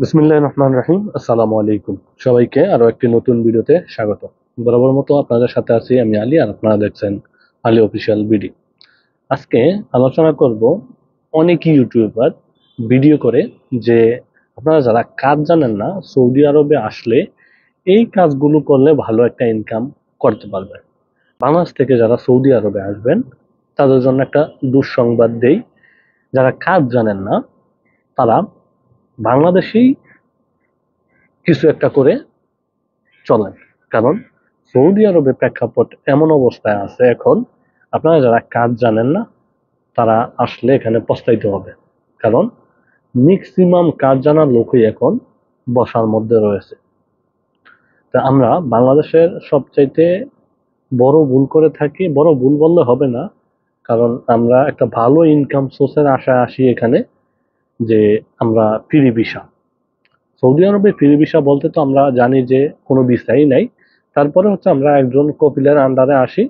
বিসমিল্লাহির রহমানির রহিম। আসসালামু আলাইকুম। সবাইকে আরো একটি নতুন ভিডিওতে স্বাগত। বরাবর মতো আপনাদের সাথে আছি আমি আলী, আর আপনারা দেখছেন আলী অফিসিয়াল বিডি। আজকে আলোচনা করব অনেক ইউটিউবার ভিডিও করে যে আপনারা যারা কাজ জানেন না, সৌদি আরবে আসলে এই কাজগুলো করলে ভালো একটা ইনকাম করতে পারবেন। বাংলাদেশ থেকে যারা সৌদি আরবে আসবেন তাদের জন্য একটা দুঃসংবাদ দেই, যারা কাজ জানেন না তারা বাংলাদেশেই কিছু একটা করে চলেন। কারণ সৌদি আরবের প্রেক্ষাপট এমন অবস্থায় আছে এখন, আপনারা যারা কাজ জানেন না তারা আসলে এখানে পস্তাইতে হবে। কারণ ম্যাক্সিমাম কাজ জানার লোকই এখন বসার মধ্যে রয়েছে। তা আমরা বাংলাদেশের সবচাইতে বড় ভুল করে থাকি, বড় ভুল বললে হবে না, কারণ আমরা একটা ভালো ইনকাম সোর্সের আশায় আসি এখানে, যে আমরা ফ্রি ভিসা। সৌদি আরবে ফ্রি ভিসা বলতে তো আমরা জানি যে কোনো ভিসাই নাই। তারপরে হচ্ছে আমরা একজন কপিলের আন্ডারে আসি,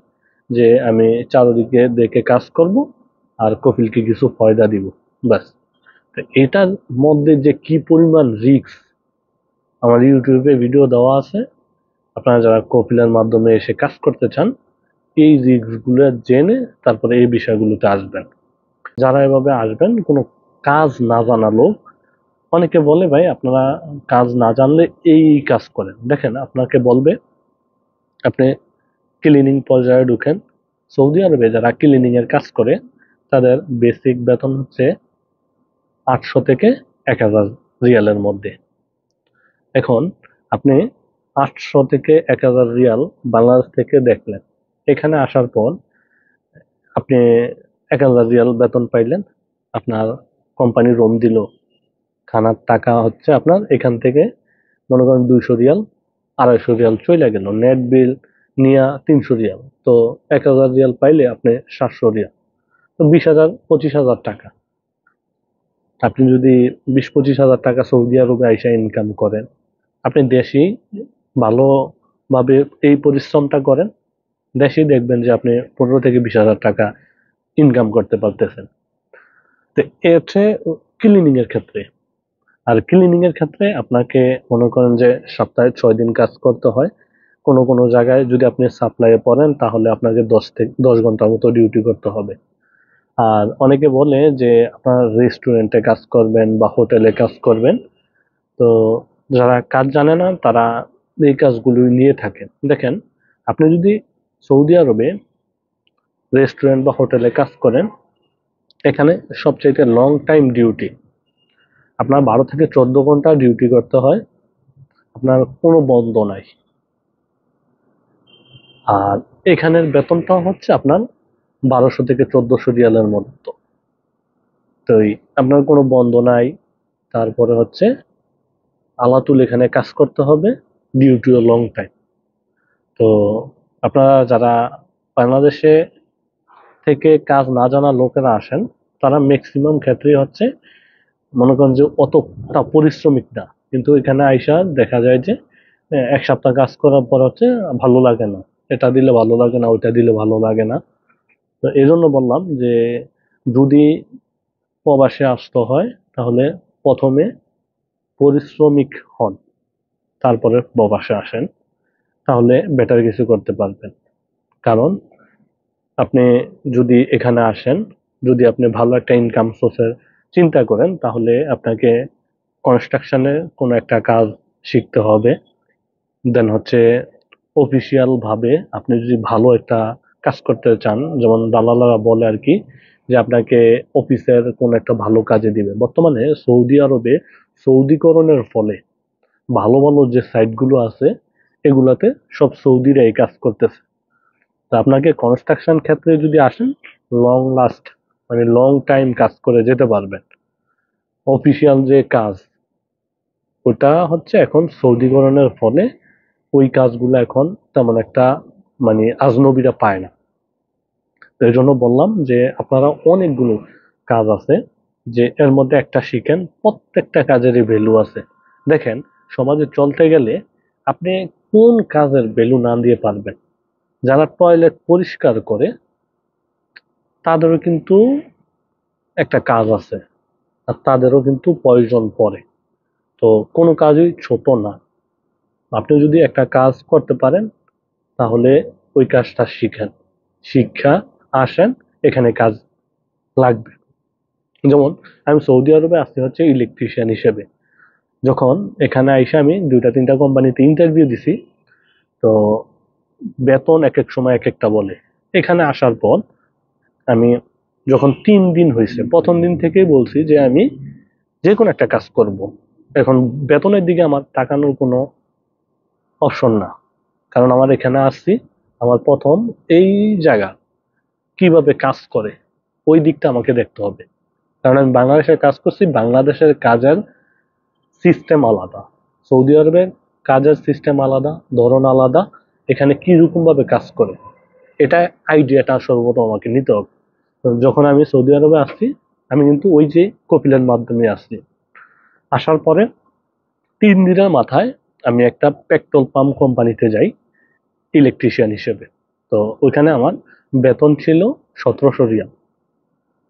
যে আমি চারদিকে দেখে কাজ করব আর কপিলকে কিছু ফয়দা দিব, ব্যাস। তো এটার মধ্যে যে কি পরিমাণ রিস্ক, আমার ইউটিউবে ভিডিও দেওয়া আছে। আপনারা যারা কপিলের মাধ্যমে এসে কাজ করতে চান, এই রিস্ক গুলো জেনে তারপরে এই বিষয়গুলোতে আসবেন। যারা এভাবে আসবেন কোনো কাজ না জানা লোক, অনেকে বলে ভাই আপনারা কাজ না জানলে এই কাজ করেন, দেখেন আপনাকে বলবে আপনি ক্লিনিং পর্যায়ে ঢুকেন। সৌদি আরবে যারা ক্লিনিং এর কাজ করে তাদের বেসিক বেতন হচ্ছে 800 থেকে 1000 রিয়ালের মধ্যে। এখন আপনি 800 থেকে 1000 রিয়াল বাংলাদেশ থেকে দেখলেন, এখানে আসার পর আপনি 1000 রিয়াল বেতন পাইলেন, আপনার কোম্পানি রুম দিল, খানার টাকা হচ্ছে আপনার এখান থেকে মনে করেন 200 রিয়াল, 250 রিয়াল চলে গেল, নেট বিল নিয়ে 300 রিয়াল, তো 1000 রিয়াল পাইলে আপনি 700 রিয়াল, তো 20,000 25,000 টাকা। আপনি যদি 20-25 হাজার টাকা সৌদি আরবে আইসা ইনকাম করেন, আপনি দেশেই ভালোভাবে এই পরিশ্রমটা করেন, দেশেই দেখবেন যে আপনি 15 থেকে 20 হাজার টাকা ইনকাম করতে পারতেছেন। তো এতে ক্লিনিং এর ক্ষেত্রে, আর ক্লিনিং এর ক্ষেত্রে আপনাকে মনে করেন যে সপ্তাহে 6 দিন কাজ করতে হয়। কোনো কোনো জায়গায় যদি আপনি সাপ্লাইয়ে পড়েন তাহলে আপনাকে 10 ঘন্টার মতো ডিউটি করতে হবে। আর অনেকে বলে যে আপনার রেস্টুরেন্টে কাজ করবেন বা হোটেলে কাজ করবেন, তো যারা কাজ জানে না তারা এই কাজগুলো নিয়ে থাকেন। দেখেন, আপনি যদি সৌদি আরবে রেস্টুরেন্ট বা হোটেলে কাজ করেন, এখানে সবচাইতে লং টাইম ডিউটি, আপনার 12 থেকে 14 ঘন্টা ডিউটি করতে হয়, আপনার কোনো বন্ধ নাই। আর এখানের বেতনটাও হচ্ছে আপনার 1200 থেকে 1400 রিয়ালের মতো। তো আপনার কোনো বন্ধ নাই, তারপরে হচ্ছে আলাতুল এখানে কাজ করতে হবে, ডিউটিও লং টাইম। তো আপনারা যারা বাংলাদেশে থেকে কাজ না জানা লোকেরা আসেন, তারা ম্যাক্সিমাম ক্ষেত্রেই হচ্ছে মনে করেন যে অতটা পরিশ্রমিক না, কিন্তু এখানে আইসা দেখা যায় যে 1 সপ্তাহ কাজ করার পর হচ্ছে ভালো লাগে না, এটা দিলে ভালো লাগে না, ওইটা দিলে ভালো লাগে না। তো এই জন্য বললাম যে যদি প্রবাসে আসতে হয় তাহলে প্রথমে পরিশ্রমিক হন, তারপরে প্রবাসে আসেন, তাহলে বেটার কিছু করতে পারবেন। কারণ আপনি যদি এখানে আসেন, যদি আপনি ভালো একটা ইনকাম সোর্সের চিন্তা করেন, তাহলে আপনাকে কনস্ট্রাকশনে কোনো একটা কাজ শিখতে হবে। দেন হচ্ছে অফিসিয়াল ভাবে আপনি যদি ভালো একটা কাজ করতে চান, যেমন দালালরা বলে আর কি, যে আপনাকে অফিসের কোন একটা ভালো কাজে দিবে। বর্তমানে সৌদি আরবে সৌদিকরণের ফলে ভালো ভালো যে সাইট গুলো আছে এগুলাতে সব সৌদিরা এই কাজ করতেছে। তো আপনাকে কনস্ট্রাকশন ক্ষেত্রে যদি আসেন, লং লাস্ট মানে লং টাইম কাজ করে যেতে পারবেন। অফিসিয়াল যে কাজ, ওটা হচ্ছে এখন সৌদিকরণের ফলে ওই কাজগুলো এখন তেমন একটা মানে আজনবীরা পায় না। তো এই জন্য বললাম যে আপনারা অনেকগুলো কাজ আছে, যে এর মধ্যে একটা শিখেন, প্রত্যেকটা কাজেরই ভ্যালু আছে। দেখেন, সমাজে চলতে গেলে আপনি কোন কাজের ভ্যালু না দিয়ে পারবেন? যারা টয়লেট পরিষ্কার করে তাদেরও কিন্তু একটা কাজ আছে, আর তাদেরও কিন্তু প্রয়োজন পড়ে। তো কোনো কাজই ছোট না। আপনি যদি একটা কাজ করতে পারেন তাহলে ওই কাজটা শিখেন, শিক্ষা আসেন, এখানে কাজ লাগবে। যেমন আমি সৌদি আরবে আসতে হচ্ছে ইলেকট্রিশিয়ান হিসেবে। যখন এখানে আইসা আমি 2-3টা কোম্পানিতে ইন্টারভিউ দিছি, তো বেতন এক এক সময় এক একটা বলে। এখানে আসার পর আমি যখন 3 দিন হয়েছে, প্রথম দিন থেকেই বলছি যে আমি যে কোনো একটা কাজ করব। এখন বেতনের দিকে আমার তাকানোর কোনো অপশন না, কারণ আমার এখানে আসছি, আমার প্রথম এই জায়গা কিভাবে কাজ করে ওই দিকটা আমাকে দেখতে হবে। কারণ আমি বাংলাদেশে কাজ করছি, বাংলাদেশের কাজের সিস্টেম আলাদা, সৌদি আরবের কাজের সিস্টেম আলাদা, ধরন আলাদা, এখানে কি রকম ভাবে কাজ করে এটা আইডিয়াটা সর্বপ্রথম আমাকে নিতে হবে। তো যখন আমি সৌদি আরবে আসছি, আমি কিন্তু ওই যে কপিলের মাধ্যমে আসছি। আসার পরে 3 দিনের মাথায় আমি একটা পেট্রোল পাম্প কোম্পানিতে যাই ইলেকট্রিশিয়ান হিসেবে। তো ওইখানে আমার বেতন ছিল 1700 রিয়াল।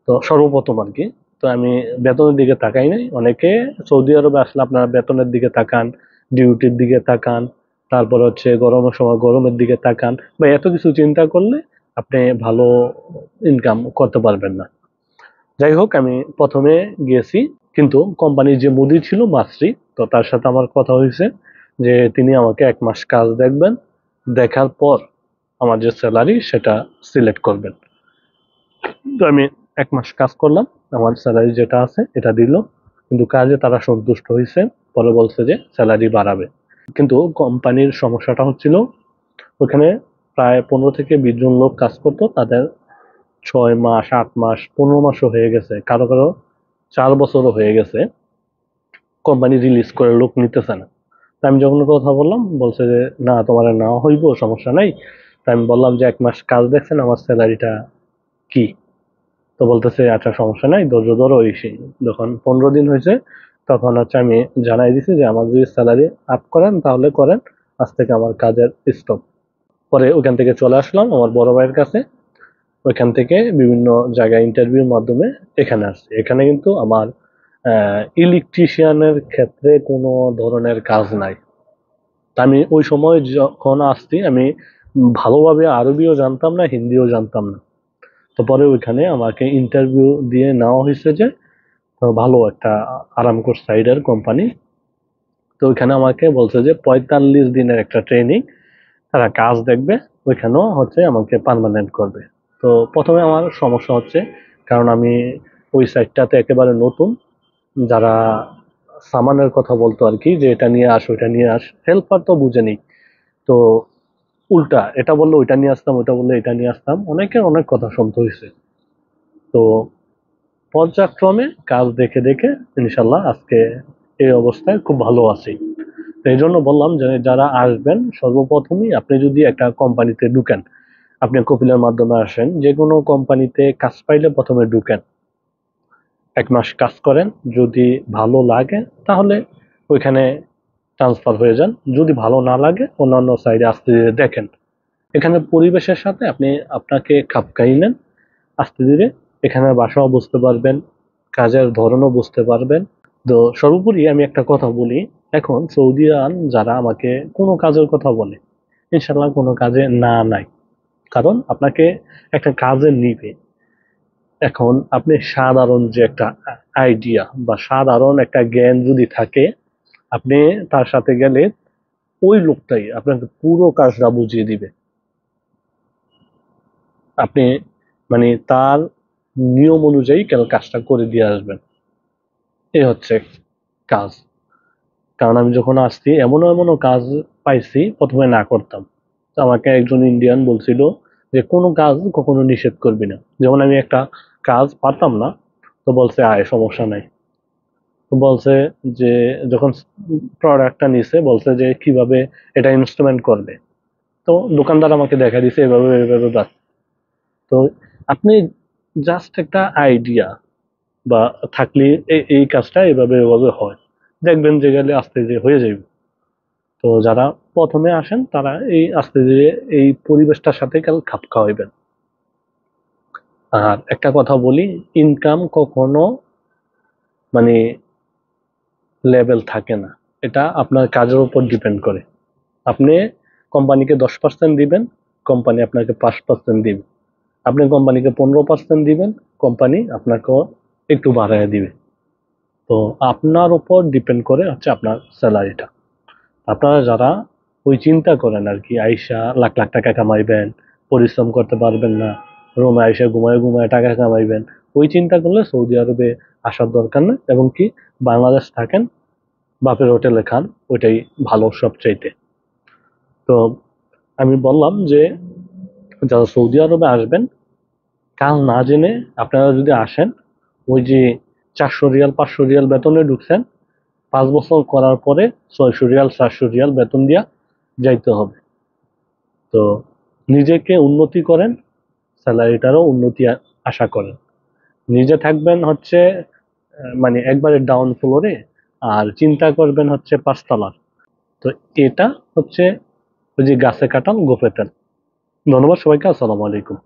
তো সর্বপ্রথম আর কি। তো আমি বেতনের দিকে তাকাই নাই। অনেকে সৌদি আরবে আসলে আপনারা বেতনের দিকে তাকান, ডিউটির দিকে তাকান, তারপর হচ্ছে গরমের সময় গরমের দিকে তাকান, বা এত কিছু চিন্তা করলে আপনি ভালো ইনকাম করতে পারবেন না। যাই হোক, আমি প্রথমে গেছি, কিন্তু কোম্পানির যে মুদির ছিল মাসরি, তো তার সাথে আমার কথা হয়েছে যে তিনি আমাকে 1 মাস কাজ দেখবেন, দেখার পর আমার যে স্যালারি সেটা সিলেক্ট করবেন। তো আমি 1 মাস কাজ করলাম, আমার স্যালারি যেটা আছে এটা দিল, কিন্তু কাজে তারা সন্তুষ্ট হয়েছে, পরে বলছে যে স্যালারি বাড়াবে। কিন্তু কোম্পানির সমস্যাটা হচ্ছিল ওখানে প্রায় 15 থেকে 20 জন লোক কাজ করতো, তাদের 6 মাস, 8 মাস, 15 মাসও হয়ে গেছে, কারো কারো 4 বছরও হয়ে গেছে, কোম্পানি রিলিজ করে লোক নিতেছে না। তা আমি যখন কথা বললাম, বলছে যে না, তোমার নেওয়া হইব, সমস্যা নাই। তা আমি বললাম যে 1 মাস কাজ দেখছেন, আমার স্যালারিটা কি? তো বলতেছে আচ্ছা সমস্যা নাই, ধৈর্য ধরো। ওই সেই যখন 15 দিন হয়েছে, তখন হচ্ছে আমি জানাই দিছি যে আমার যদি স্যালারি আপ করেন তাহলে করেন, আজ থেকে আমার কাজের স্টপ। পরে ওখান থেকে চলে আসলাম আমার বড় ভাইয়ের কাছে। ওইখান থেকে বিভিন্ন জায়গায় ইন্টারভিউর মাধ্যমে এখানে আসছি। এখানে কিন্তু আমার ইলেকট্রিশিয়ানের ক্ষেত্রে কোনো ধরনের কাজ নাই। তা আমি ওই সময় যখন আসছি, আমি ভালোভাবে আরবিও জানতাম না, হিন্দিও জানতাম না। তো পরে ওইখানে আমাকে ইন্টারভিউ দিয়ে নেওয়া হয়েছে যে ভালো একটা আরামকোর সাইডের কোম্পানি। তো ওইখানে আমাকে বলছে যে 45 দিনের একটা ট্রেনিং, তারা কাজ দেখবে, ওইখানেও হচ্ছে আমাকে পার্মানেন্ট করবে। তো প্রথমে আমার সমস্যা হচ্ছে, কারণ আমি ওই সাইডটাতে একেবারে নতুন। যারা সামানের কথা বলতো আর কি, যে এটা নিয়ে আস ওইটা নিয়ে আস, হেল্পার তো বুঝেনি। তো উল্টা এটা বললো ওইটা নিয়ে আসতাম, ওইটা বললে এটা নিয়ে আসতাম, অনেকের অনেক কথা শুনতে হয়েছে। তো পর্যায়ক্রমে কাজ দেখে দেখে ইনশাল্লাহ আজকে এই অবস্থায় খুব ভালো আছি। তো এই জন্য বললাম যে যারা আসবেন, সর্বপ্রথমই আপনি যদি একটা কোম্পানিতে ঢুকেন, আপনি কপিলের মাধ্যমে আসেন, যে কোনো কোম্পানিতে কাজ পাইলে প্রথমে ঢুকেন, 1 মাস কাজ করেন, যদি ভালো লাগে তাহলে ওইখানে ট্রান্সফার হয়ে যান, যদি ভালো না লাগে অন্যান্য সাইডে আস্তে ধীরে দেখেন। এখানে পরিবেশের সাথে আপনি আপনাকে খাপ খাইয়ে নেন আস্তে ধীরে, এখানে ভাষাও বুঝতে পারবেন, কাজের ধরনও বুঝতে পারবেন। তো সর্বোপরি আমি একটা কথা বলি, এখন সৌদিয়ান যারা আমাকে কোনো কাজের কথা বলে, ইনশাল্লাহ কোনো কাজে না নাই। কারণ আপনাকে একটা কাজে নিবে, এখন আপনি সাধারণ যে একটা আইডিয়া বা সাধারণ একটা জ্ঞান যদি থাকে, আপনি তার সাথে গেলে ওই লোকটাই আপনাকে পুরো কাজটা বুঝিয়ে দিবে। আপনি মানে তার নিয়ম অনুযায়ী কেন কাজটা করে দিয়ে আসবেন, এই হচ্ছে কাজ। কারণ আমি যখন আসছি এমনও এমনও কাজ পাইছি প্রথমে না করতাম। তো আমাকে একজন ইন্ডিয়ান বলছিল যে কোনো কাজ কখনো নিষেধ করবি না। যেমন আমি একটা কাজ পারতাম না, তো বলছে আয় সমস্যা নাই। তো বলছে যে যখন প্রোডাক্টটা নিছে, বলছে যে কিভাবে এটা ইনস্ট্রুমেন্ট করবে। তো দোকানদার আমাকে দেখা দিছে এভাবে এভাবে বাস। তো আপনি জাস্ট একটা আইডিয়া বা থাকলে এই কাজটা এভাবে এভাবে হয়, দেখবেন যে গেলে আস্তে ধীরে হয়ে যাবে। তো যারা প্রথমে আসেন তারা এই আস্তে ধীরে এই পরিবেশটার সাথে কাল খাপ খাওয়াইবেন। আর একটা কথা বলি, ইনকাম কখনো মানে লেভেল থাকে না, এটা আপনার কাজের উপর ডিপেন্ড করে। আপনি কোম্পানিকে 10% দিবেন, কোম্পানি আপনাকে 5% দিবে। আপনি কোম্পানিকে 15% দিবেন, কোম্পানি আপনাকেও একটু বাড়ায় দিবে। তো আপনার উপর ডিপেন্ড করে হচ্ছে আপনার স্যালারিটা। আপনারা যারা ওই চিন্তা করেন আর কি, আইসা লাখ লাখ টাকা কামাইবেন, পরিশ্রম করতে পারবেন না, রোমে আইসা ঘুমায় ঘুমায় টাকা কামাইবেন, ওই চিন্তা করলে সৌদি আরবে আসার দরকার নেই। এবং কি, বাংলাদেশ থাকেন, বাপের হোটেলে খান, ওইটাই ভালো সবচাইতে। তো আমি বললাম যে যারা সৌদি আরবে আসবেন, কাল না জেনে আপনারা যদি আসেন, ওই যে 400 রিয়াল 500 রিয়াল বেতনে ঢুকছেন, 5 বছর করার পরে 600 রিয়াল 700 রিয়াল বেতন দিয়া যাইতে হবে। তো নিজেকে উন্নতি করেন, স্যালারিটারও উন্নতি আশা করেন। নিজে থাকবেন হচ্ছে মানে একবারে ডাউন ফ্লোরে, আর চিন্তা করবেন হচ্ছে 5 তলার। তো এটা হচ্ছে ওই যে গাছে কাঁঠাল গোঁফে তেল। ধন্যবাদ সবাইকে, আসসালামু আলাইকুম।